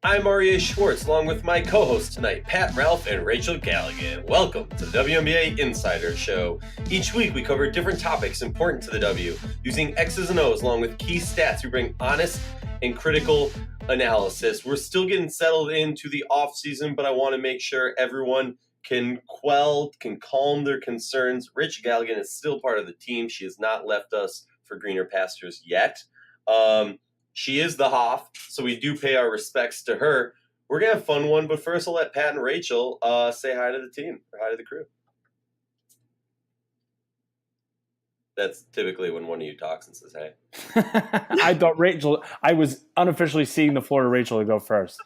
I'm Aryeh Schwartz, along with my co-hosts tonight, Pat Ralph and Rachel Galligan. Welcome to the WNBA Insider Show. Each week we cover different topics important to the W, using X's and O's along with key stats. We bring honest and critical analysis. We're still getting settled into the offseason, but I want to make sure everyone can calm their concerns. Rachel Galligan is still part of the team. She has not left us for greener pastures yet. She is the Hoff, so we do pay our respects to her. We're going to have a fun one, but first I'll let Pat and Rachel say hi to the team, or hi to the crew. That's typically when one of you talks and says hey. I was unofficially ceding the floor to Rachel to go first.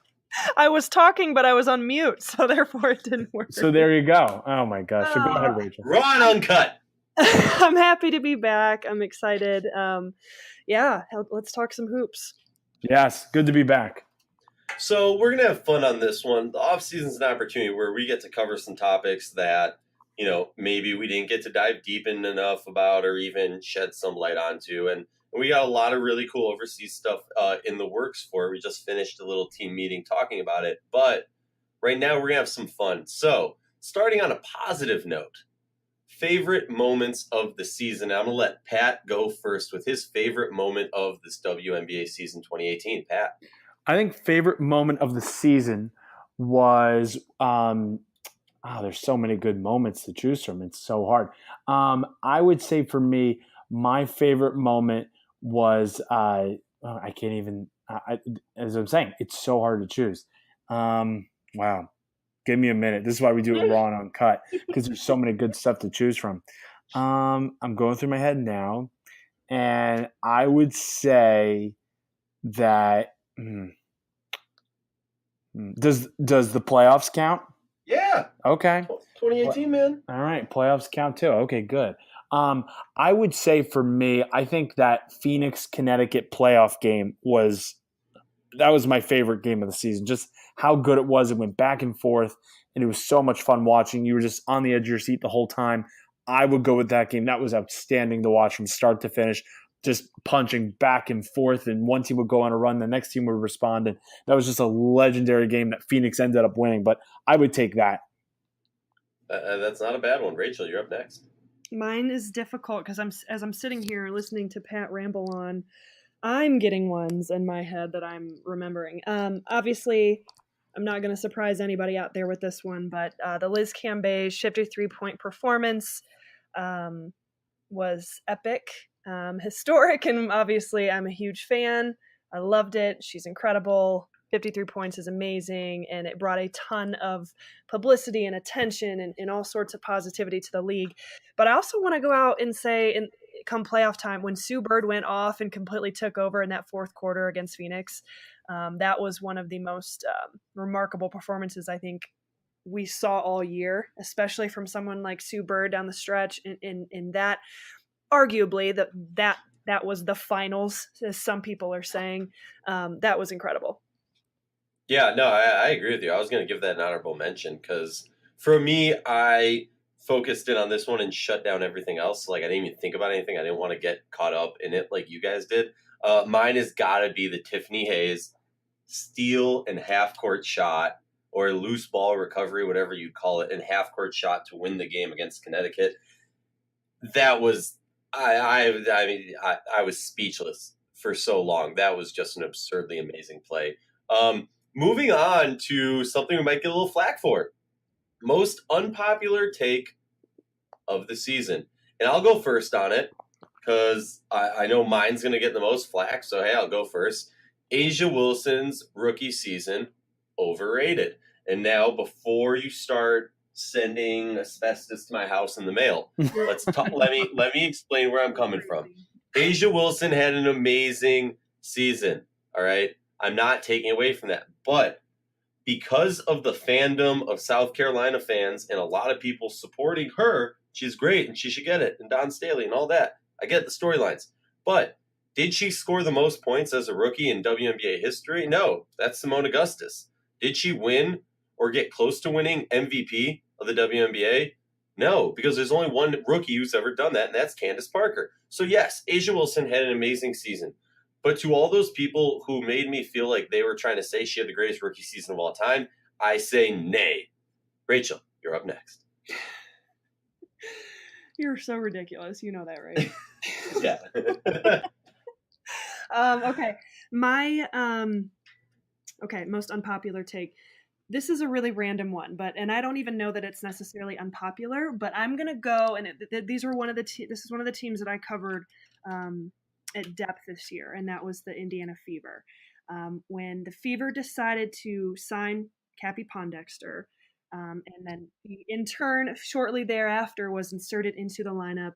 I was talking, but I was on mute, so therefore it didn't work. So there you go. Oh my gosh. So go ahead, Rachel. Raw and uncut. I'm happy to be back. I'm excited. Let's talk some hoops. Yes, good to be back. So we're going to have fun on this one. The offseason is an opportunity where we get to cover some topics that, maybe we didn't get to dive deep in enough about or even shed some light onto. And we got a lot of really cool overseas stuff in the works for it. We just finished a little team meeting talking about it. But right now we're going to have some fun. So starting on a positive note, favorite moments of the season. I'm going to let Pat go first with his favorite moment of this WNBA season 2018. Pat. I think favorite moment of the season was there's so many good moments to choose from. It's so hard. I would say for me, my favorite moment was I can't even as I'm saying, it's so hard to choose. Wow. Give me a minute. This is why we do it raw and uncut, because there's so many good stuff to choose from. I'm going through my head now, and I would say that does the playoffs count? Yeah. Okay. 2018, man. All right, playoffs count too. Okay, good. I would say for me, I think that Phoenix Connecticut playoff game was my favorite game of the season. Just how good it was. It went back and forth, and it was so much fun watching. You were just on the edge of your seat the whole time. I would go with that game. That was outstanding to watch from start to finish, just punching back and forth, and one team would go on a run, the next team would respond, and that was just a legendary game that Phoenix ended up winning. But I would take that. That's not a bad one. Rachel, you're up next. Mine is difficult because as I'm sitting here listening to Pat ramble on, I'm getting ones in my head that I'm remembering. Obviously, I'm not going to surprise anybody out there with this one, but the Liz Cambage 53-point performance was epic, historic, and obviously I'm a huge fan. I loved it. She's incredible. 53 points is amazing, and it brought a ton of publicity and attention and all sorts of positivity to the league. But I also want to go out and say, come playoff time, when Sue Bird went off and completely took over in that fourth quarter against Phoenix, that was one of the most remarkable performances I think we saw all year, especially from someone like Sue Bird down the stretch. In that, arguably, that was the finals, as some people are saying. That was incredible. Yeah, no, I agree with you. I was going to give that an honorable mention because for me, I focused in on this one and shut down everything else. Like, I didn't even think about anything. I didn't want to get caught up in it like you guys did. Mine has got to be the Tiffany Hayes steal and half-court shot, or loose ball recovery, whatever you'd call it, and half-court shot to win the game against Connecticut. That was, I was speechless for so long. That was just an absurdly amazing play. Moving on to something we might get a little flack for. Most unpopular take of the season. And I'll go first on it because I know mine's going to get the most flack. So, hey, I'll go first. A'ja Wilson's rookie season, overrated. And now, before you start sending asbestos to my house in the mail, let's talk. Let me explain where I'm coming from. A'ja Wilson had an amazing season, all right? I'm not taking away from that. But because of the fandom of South Carolina fans and a lot of people supporting her, she's great and she should get it. And Don Staley and all that. I get the storylines. But did she score the most points as a rookie in WNBA history? No, that's Simone Augustus. Did she win or get close to winning MVP of the WNBA? No, because there's only one rookie who's ever done that, and that's Candace Parker. So yes, A'ja Wilson had an amazing season. But to all those people who made me feel like they were trying to say she had the greatest rookie season of all time, I say nay. Rachel, you're up next. You're so ridiculous. You know that, right? Yeah. Okay. My most unpopular take. This is a really random one, and I don't even know that it's necessarily unpopular, but I'm gonna go, and this is one of the teams that I covered at depth this year, and that was the Indiana Fever. When the Fever decided to sign Cappie Pondexter, and then he, in turn, shortly thereafter, was inserted into the lineup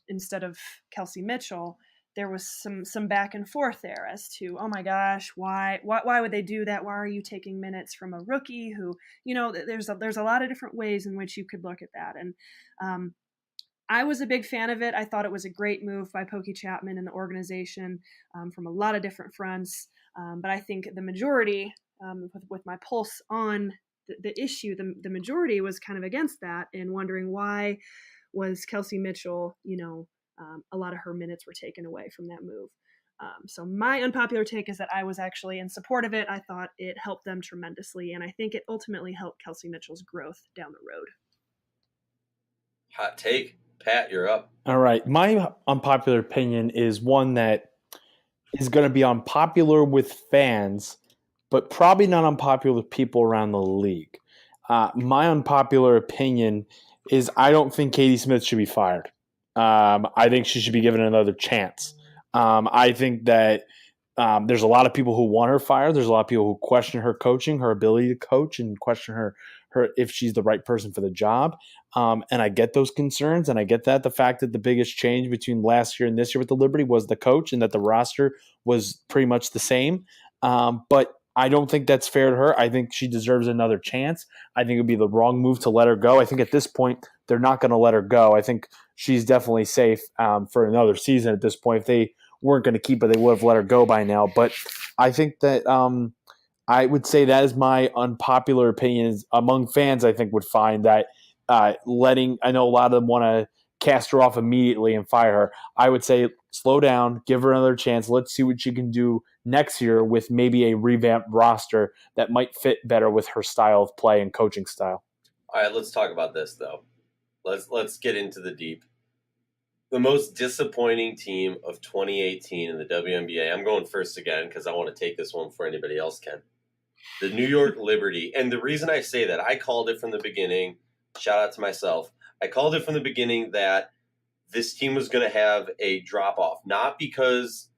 instead of Kelsey Mitchell, there was some back and forth there as to, oh my gosh, why would they do that? Why are you taking minutes from a rookie who, there's a lot of different ways in which you could look at that. And I was a big fan of it. I thought it was a great move by Pokey Chapman and the organization from a lot of different fronts. But I think the majority, with my pulse on the issue, the majority was kind of against that and wondering why was Kelsey Mitchell, a lot of her minutes were taken away from that move. So my unpopular take is that I was actually in support of it. I thought it helped them tremendously, and I think it ultimately helped Kelsey Mitchell's growth down the road. Hot take. Pat, you're up. All right. My unpopular opinion is one that is going to be unpopular with fans, but probably not unpopular with people around the league. My unpopular opinion is I don't think Katie Smith should be fired. I think she should be given another chance. I think that there's a lot of people who want her fired. There's a lot of people who question her coaching, her ability to coach, and question her if she's the right person for the job. And I get those concerns, and I get that the fact that the biggest change between last year and this year with the Liberty was the coach, and that the roster was pretty much the same. But I don't think that's fair to her. I think she deserves another chance. I think it would be the wrong move to let her go. I think at this point, they're not going to let her go. I think she's definitely safe for another season at this point. If they weren't going to keep her, they would have let her go by now. But I think that I would say that is my unpopular opinion among fans. I think would find that I know a lot of them want to cast her off immediately and fire her. I would say slow down, give her another chance. Let's see what she can do next year with maybe a revamped roster that might fit better with her style of play and coaching style. All right, let's talk about this, though. Let's get into the deep. The most disappointing team of 2018 in the WNBA. I'm going first again because I want to take this one before anybody else can. The New York Liberty. And the reason I say that, I called it from the beginning. Shout out to myself. I called it from the beginning that this team was going to have a drop-off. Not because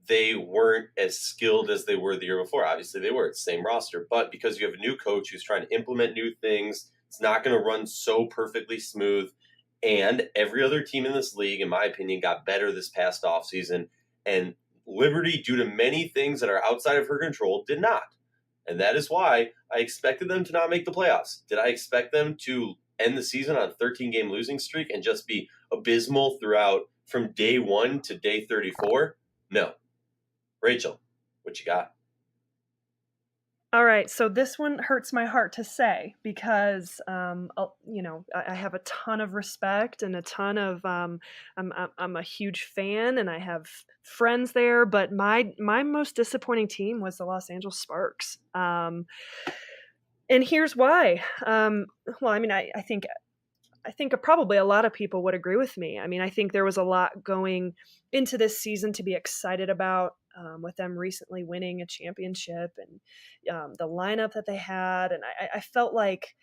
they weren't as skilled as they were the year before. Obviously, they were. It's the same roster. But because you have a new coach who's trying to implement new things, it's not going to run so perfectly smooth. And every other team in this league, in my opinion, got better this past offseason. And Liberty, due to many things that are outside of her control, did not. And that is why I expected them to not make the playoffs. Did I expect them to end the season on a 13-game losing streak and just be abysmal throughout from day 1 to day 34? No. Rachel, what you got? All right, so this one hurts my heart to say because, I have a ton of respect and a ton of, I'm a huge fan and I have friends there, but my most disappointing team was the Los Angeles Sparks. And here's why. I think probably a lot of people would agree with me. I mean, I think there was a lot going into this season to be excited about. With them recently winning a championship and the lineup that they had. And I felt like,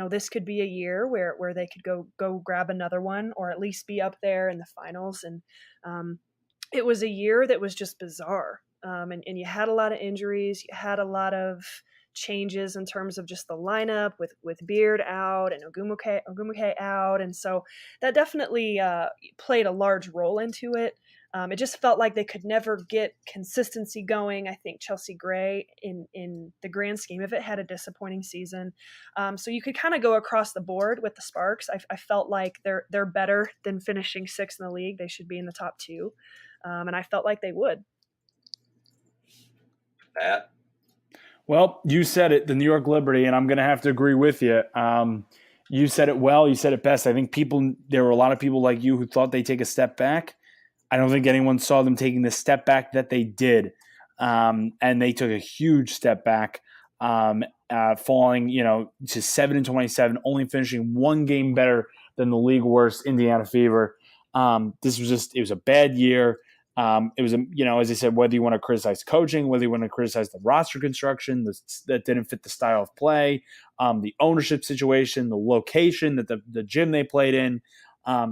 this could be a year where they could go grab another one or at least be up there in the finals. And it was a year that was just bizarre. And you had a lot of injuries. You had a lot of changes in terms of just the lineup with Beard out and Ogumuke out. And so that definitely played a large role into it. It just felt like they could never get consistency going. I think Chelsea Gray, in the grand scheme of it, had a disappointing season. So you could kind of go across the board with the Sparks. I felt like they're better than finishing 6th in the league. They should be in the top 2. And I felt like they would. Pat? Well, you said it, the New York Liberty, and I'm going to have to agree with you. You said it well. You said it best. I think there were a lot of people like you who thought they'd take a step back. I don't think anyone saw them taking the step back that they did. And they took a huge step back, falling, to 7-27, only finishing one game better than the league worst Indiana Fever. It was a bad year. It was, as I said, whether you want to criticize coaching, whether you want to criticize the roster construction that didn't fit the style of play, the ownership situation, the location, that the gym they played in.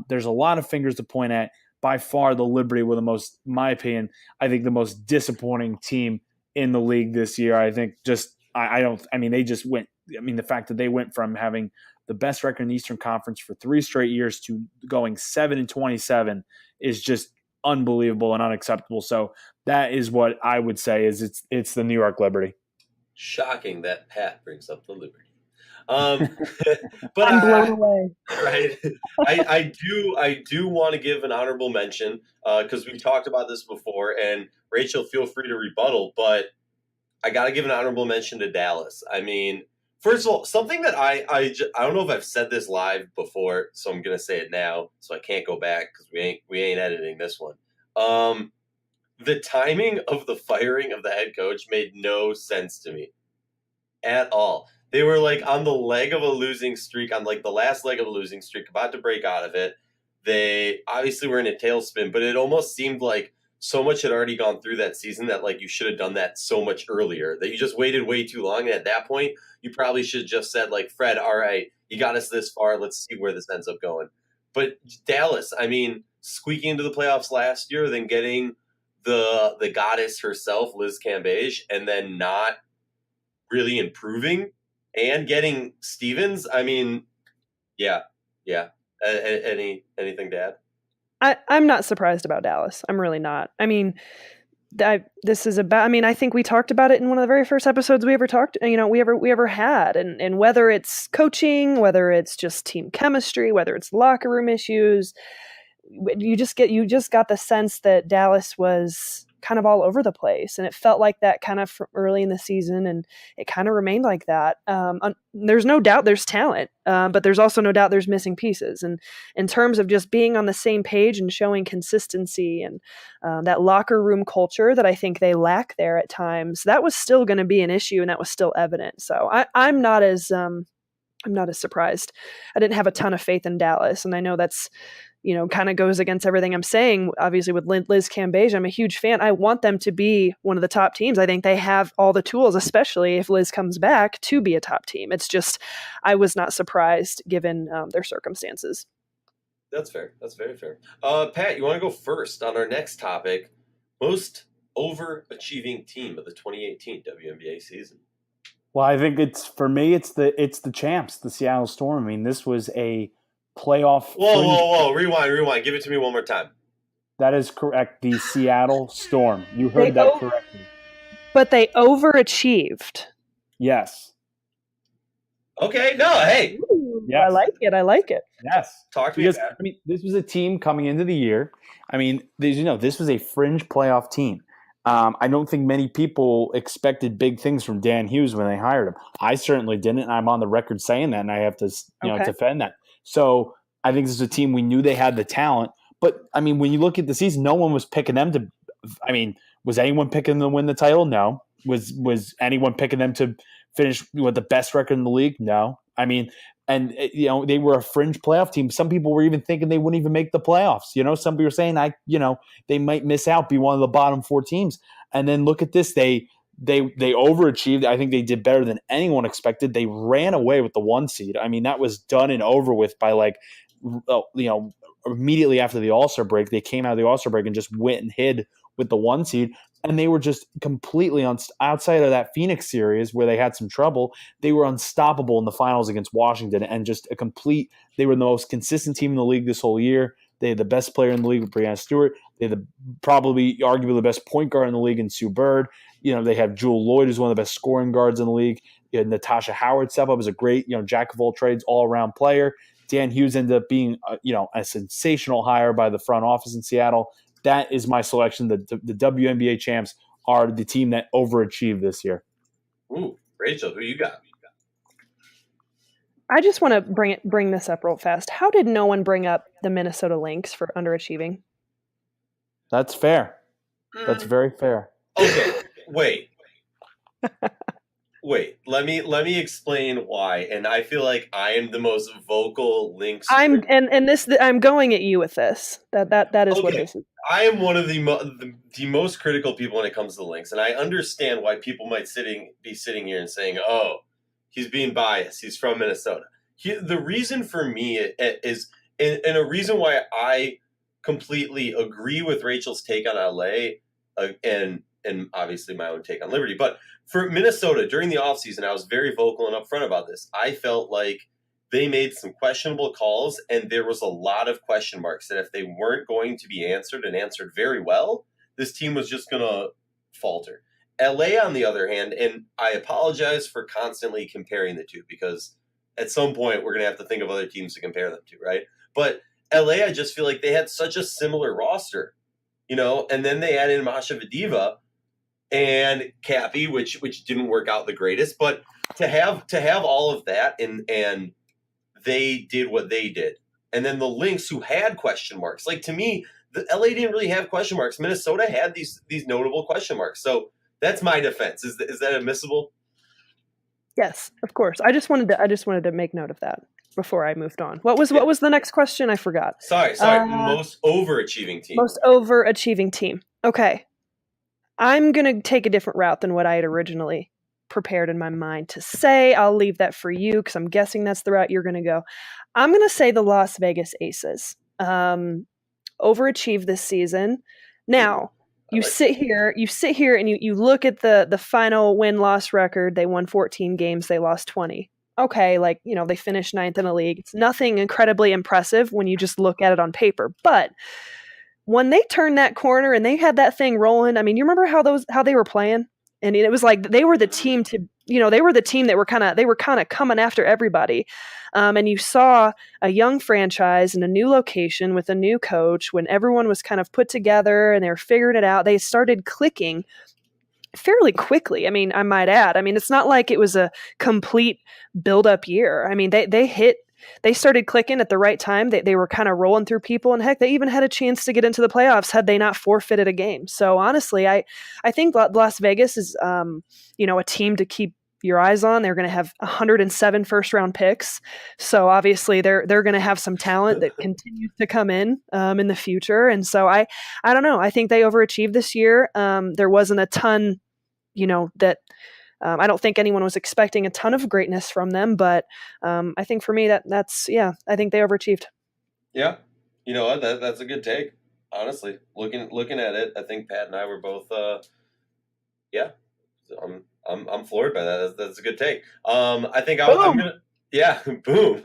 There's a lot of fingers to point at. By far, the Liberty were in my opinion, I think the most disappointing team in the league this year. I think they just went. The fact that they went from having the best record in the Eastern Conference for 3 straight years to going 7-27 is just unbelievable and unacceptable. So that is what I would say is it's the New York Liberty. Shocking that Pat brings up the Liberty. But I'm blown away. Right. I do want to give an honorable mention because we've talked about this before, and Rachel, feel free to rebuttal, but I got to give an honorable mention to Dallas. First of all, something that I don't know if I've said this live before, so I'm gonna say it now, so I can't go back because we ain't editing this one. The timing of the firing of the head coach made no sense to me at all. They were on the leg of a losing streak, on the last leg of a losing streak, about to break out of it. They obviously were in a tailspin, but it almost seemed like so much had already gone through that season that you should have done that so much earlier, that you just waited way too long. And at that point, you probably should have just said Fred, all right, you got us this far. Let's see where this ends up going. But Dallas, squeaking into the playoffs last year, then getting the goddess herself, Liz Cambage, and then not really improving. And getting Stevens, yeah. Anything to add? I'm not surprised about Dallas. I'm really not. This is about. I think we talked about it in one of the very first episodes we ever talked. We ever had, and whether it's coaching, whether it's just team chemistry, whether it's locker room issues, you just got the sense that Dallas was kind of all over the place, and it felt like that kind of early in the season, and it kind of remained like that. There's no doubt there's talent, but there's also no doubt there's missing pieces, and in terms of just being on the same page and showing consistency and that locker room culture that I think they lack there at times, that was still going to be an issue, and that was still evident. So I'm not as surprised. I didn't have a ton of faith in Dallas, and I know that's kind of goes against everything I'm saying. Obviously, with Liz Cambage, I'm a huge fan. I want them to be one of the top teams. I think they have all the tools, especially if Liz comes back, to be a top team. It's just, I was not surprised given their circumstances. That's fair. That's very fair. Pat, you want to go first on our next topic? Most overachieving team of the 2018 WNBA season. Well, I think it's the champs, the Seattle Storm. This was a playoff. Whoa! Rewind. Give it to me one more time. That is correct. The Seattle Storm. You heard that correctly. But they overachieved. Yes. Okay. No. Hey. Ooh, yes. I like it. Yes. Talk to me. This was a team coming into the year. This was a fringe playoff team. I don't think many people expected big things from Dan Hughes when they hired him. I certainly didn't, and I'm on the record saying that, and I have to defend that. So I think this is a team we knew they had the talent. But, when you look at the season, no one was picking them to – was anyone picking them to win the title? No. Was anyone picking them to finish with the best record in the league? No. They were a fringe playoff team. Some people were even thinking they wouldn't even make the playoffs. Some people were saying, they might miss out, be one of the bottom 4 teams. And then look at this. They overachieved. I think they did better than anyone expected. They ran away with the 1 seed. That was done and over with by immediately after the All-Star break. They came out of the All-Star break and just went and hid with the 1 seed. And they were just completely outside of that Phoenix series where they had some trouble. They were unstoppable in the finals against Washington, and just they were the most consistent team in the league this whole year. They had the best player in the league with Breanna Stewart. They had arguably the best point guard in the league in Sue Bird. They have Jewel Lloyd, who's one of the best scoring guards in the league. You had Natasha Howard step up as a great, jack of all trades, all-around player. Dan Hughes ended up being, a sensational hire by the front office in Seattle. That is my selection. The WNBA champs are the team that overachieved this year. Ooh, Rachel, who you got? I just want to bring this up real fast. How did no one bring up the Minnesota Lynx for underachieving? That's fair. That's very fair. Okay, wait. Let me explain why. And I feel like I am the most vocal Lynx. I'm going at you with this. That is what this is. I am one of the most critical people when it comes to the Lynx, and I understand why people might be sitting here and saying, "Oh, he's being biased. He's from Minnesota." The reason for me is, and a reason why I completely agree with Rachel's take on LA, and obviously my own take on Liberty. But for Minnesota, during the offseason, I was very vocal and upfront about this. I felt like they made some questionable calls, and there was a lot of question marks that if they weren't going to be answered and answered very well, this team was just going to falter. LA, on the other hand, and I apologize for constantly comparing the two, because at some point we're going to have to think of other teams to compare them to, right? But LA, I just feel like they had such a similar roster, and then they added Masha Vadiva and Cappy, which didn't work out the greatest, but to have all of that, and they did what they did. And then the Lynx, who had question marks, like, to me, the LA didn't really have question marks. Minnesota had these notable question marks. So that's my defense. Is that admissible? Yes, of course. I just wanted to make note of that before I moved on. What was the next question? I forgot. Sorry. Most overachieving team. Most overachieving team. Okay. I'm going to take a different route than what I had originally prepared in my mind to say. I'll leave that for you because I'm guessing that's the route you're going to go. I'm going to say the Las Vegas Aces overachieved this season. Now, you sit here and you look at the final win-loss record. They won 14 games. They lost 20. Okay, they finished 9th in the league. It's nothing incredibly impressive when you just look at it on paper. But when they turned that corner and they had that thing rolling, I mean, you remember how they were playing? And it was like they were the team they were the team that were kind of coming after everybody. And you saw a young franchise in a new location with a new coach when everyone was kind of put together and they were figuring it out. They started clicking fairly quickly. I mean, I might add. I mean, it's not like it was a complete build-up year. I mean, they started clicking at the right time. They were kind of rolling through people, and heck, they even had a chance to get into the playoffs had they not forfeited a game. So honestly, I think Las Vegas is a team to keep your eyes on. They're going to have 107 first-round picks, so obviously they're going to have some talent that continues to come in the future. And so I don't know. I think they overachieved this year. There wasn't a ton, that. I don't think anyone was expecting a ton of greatness from them, but I think for me that's I think they overachieved. Yeah, you know what? That's a good take. Honestly, looking at it, I think Pat and I were both. I'm floored by that. That's a good take. I think I'm gonna. Yeah, boom.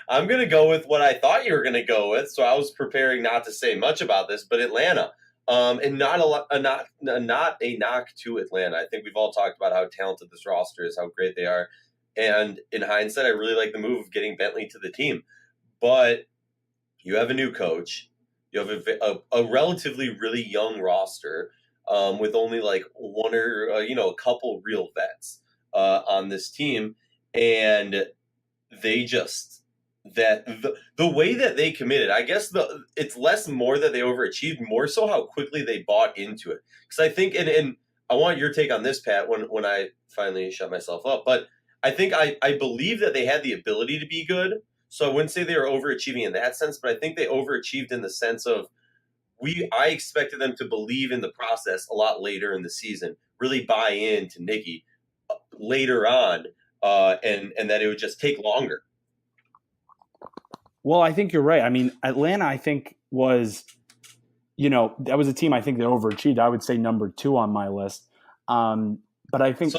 I'm gonna go with what I thought you were gonna go with. So I was preparing not to say much about this, but Atlanta. And not a knock to Atlanta. I think we've all talked about how talented this roster is, how great they are. And in hindsight, I really like the move of getting Bentley to the team. But you have a new coach. You have a relatively really young roster with only like one or, a couple real vets on this team. And they just... that the way that they committed, I guess it's less more that they overachieved, more so how quickly they bought into it. Because I think, and I want your take on this, Pat, when I finally shut myself up, but I think I believe that they had the ability to be good. So I wouldn't say they were overachieving in that sense, but I think they overachieved in the sense of I expected them to believe in the process a lot later in the season, really buy into Nikki later on, and that it would just take longer. Well, I think you're right. I mean, Atlanta, I think, was, that was a team I think that overachieved. I would say number 2 on my list. But I think,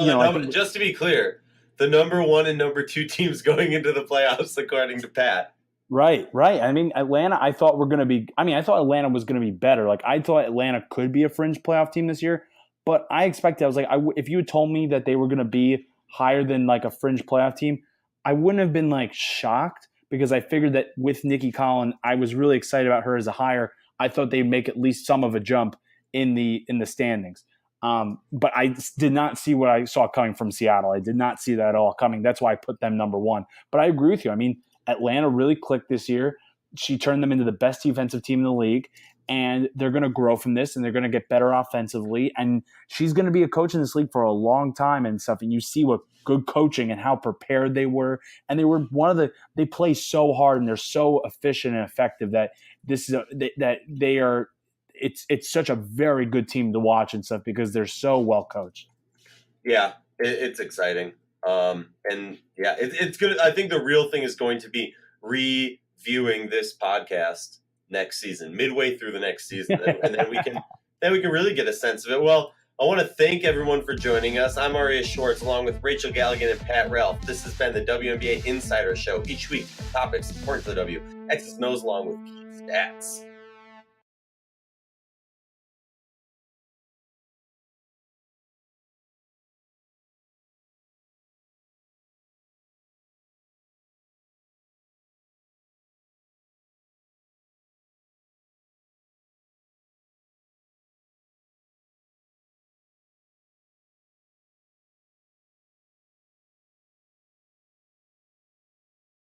just to be clear, the number 1 and number 2 teams going into the playoffs, according to Pat. Right. I mean, Atlanta, I thought Atlanta was going to be better. Like, I thought Atlanta could be a fringe playoff team this year, but I expected, I was like, if you had told me that they were going to be higher than like a fringe playoff team, I wouldn't have been like shocked. Because I figured that with Nikki Collin, I was really excited about her as a hire. I thought they'd make at least some of a jump in the standings. But I did not see what I saw coming from Seattle. I did not see that at all coming. That's why I put them number 1. But I agree with you. I mean, Atlanta really clicked this year. She turned them into the best defensive team in the league. and they're going to grow from this, and they're going to get better offensively. And she's going to be a coach in this league for a long time and stuff. And you see what good coaching and how prepared they were. And they were they play so hard, and they're so efficient and effective that it's such a very good team to watch and stuff because they're so well coached. Yeah, it's exciting. And yeah, it's good. I think the real thing is going to be reviewing this podcast next season, midway through the next season, and then we can really get a sense of it. Well, I want to thank everyone for joining us. I'm Aryeh Schwartz, along with Rachel Galligan and Pat Ralph. This has been the WNBA Insider Show. Each week, topics important to the W, X's and O's along with key stats.